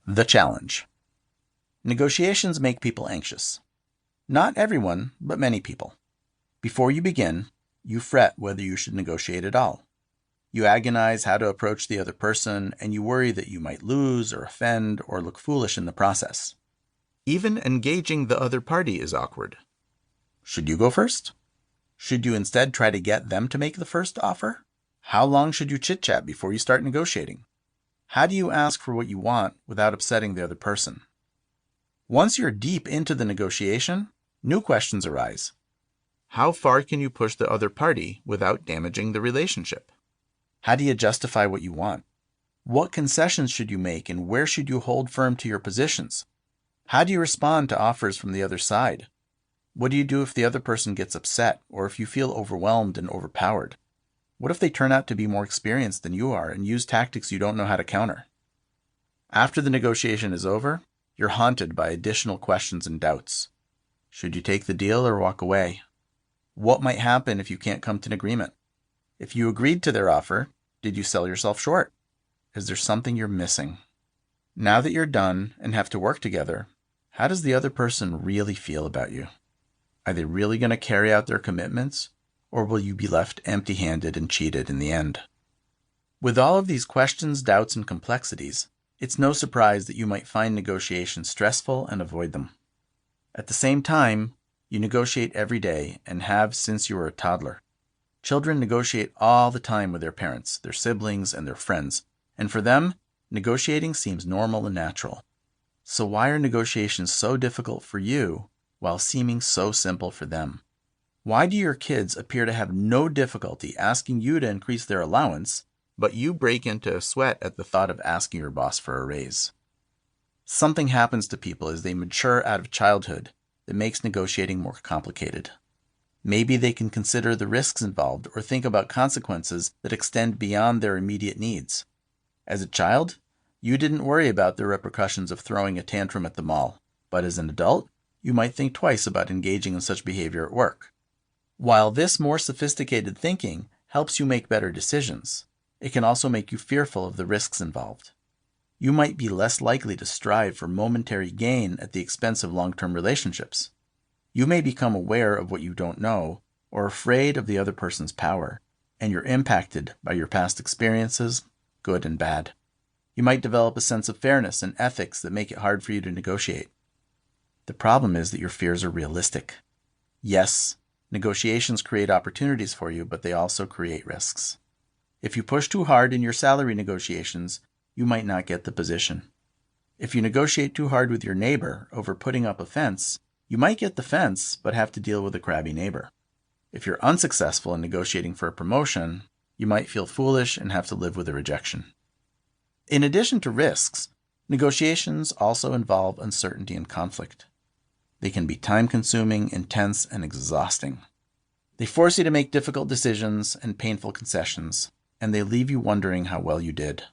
The challenge. Negotiations make people anxious. Not everyone, but many people. Before you begin, you fret whether you should negotiate at all. You agonize how to approach the other person, and you worry that you might lose or offend or look foolish in the process. Even engaging the other party is awkward. Should you go first? Should you instead try to get them to make the first offer? How long should you chit-chat before you start negotiating? How do you ask for what you want without upsetting the other person? Once you're deep into the negotiation, new questions arise. How far can you push the other party without damaging the relationship? How do you justify what you want? What concessions should you make, and where should you hold firm to your positions? How do you respond to offers from the other side? What do you do if the other person gets upset, or if you feel overwhelmed and overpowered? What if they turn out to be more experienced than you are and use tactics you don't know how to counter? After the negotiation is over, you're haunted by additional questions and doubts. Should you take the deal or walk away? What might happen if you can't come to an agreement? If you agreed to their offer, did you sell yourself short? Is there something you're missing? Now that you're done and have to work together, how does the other person really feel about you? Are they really going to carry out their commitments, or will you be left empty-handed and cheated in the end? With all of these questions, doubts, and complexities, it's no surprise that you might find negotiations stressful and avoid them. At the same time, you negotiate every day and have since you were a toddler. Children negotiate all the time with their parents, their siblings, and their friends, and for them, negotiating seems normal and natural. So why are negotiations so difficult for you while seeming so simple for them? Why do your kids appear to have no difficulty asking you to increase their allowance, but you break into a sweat at the thought of asking your boss for a raise? Something happens to people as they mature out of childhood that makes negotiating more complicated. Maybe they can consider the risks involved or think about consequences that extend beyond their immediate needs. As a child, you didn't worry about the repercussions of throwing a tantrum at the mall, but as an adult, you might think twice about engaging in such behavior at work. While this more sophisticated thinking helps you make better decisions, it can also make you fearful of the risks involved. You might be less likely to strive for momentary gain at the expense of long-term relationships. You may become aware of what you don't know or afraid of the other person's power, and you're impacted by your past experiences, good and bad. You might develop a sense of fairness and ethics that make it hard for you to negotiate. The problem is that your fears are realistic. Yes, negotiations create opportunities for you, but they also create risks. If you push too hard in your salary negotiations, you might not get the position. If you negotiate too hard with your neighbor over putting up a fence, you might get the fence, but have to deal with a crabby neighbor. If you're unsuccessful in negotiating for a promotion, you might feel foolish and have to live with a rejection. In addition to risks, negotiations also involve uncertainty and conflict. They can be time-consuming, intense, and exhausting. They force you to make difficult decisions and painful concessions, and they leave you wondering how well you did.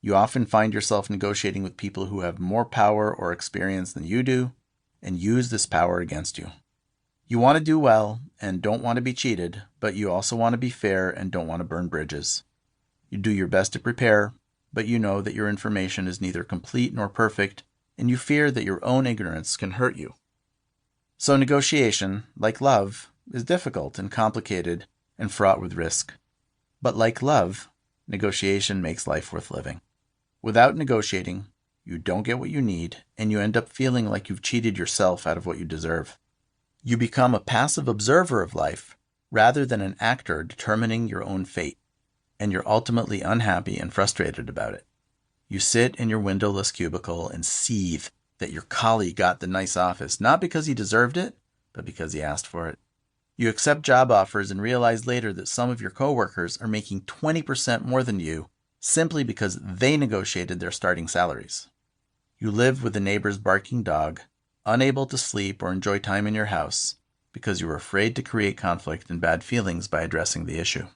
You often find yourself negotiating with people who have more power or experience than you do, and use this power against you. You want to do well and don't want to be cheated, but you also want to be fair and don't want to burn bridges. You do your best to prepare, but you know that your information is neither complete nor perfect, and you fear that your own ignorance can hurt you. So negotiation, like love, is difficult and complicated and fraught with risk. But like love, negotiation makes life worth living. Without negotiating, you don't get what you need, and you end up feeling like you've cheated yourself out of what you deserve. You become a passive observer of life rather than an actor determining your own fate, and you're ultimately unhappy and frustrated about it. You sit in your windowless cubicle and seethe that your colleague got the nice office, not because he deserved it, but because he asked for it. You accept job offers and realize later that some of your coworkers are making 20% more than you simply because they negotiated their starting salaries. You live with the neighbor's barking dog, unable to sleep or enjoy time in your house because you were afraid to create conflict and bad feelings by addressing the issue.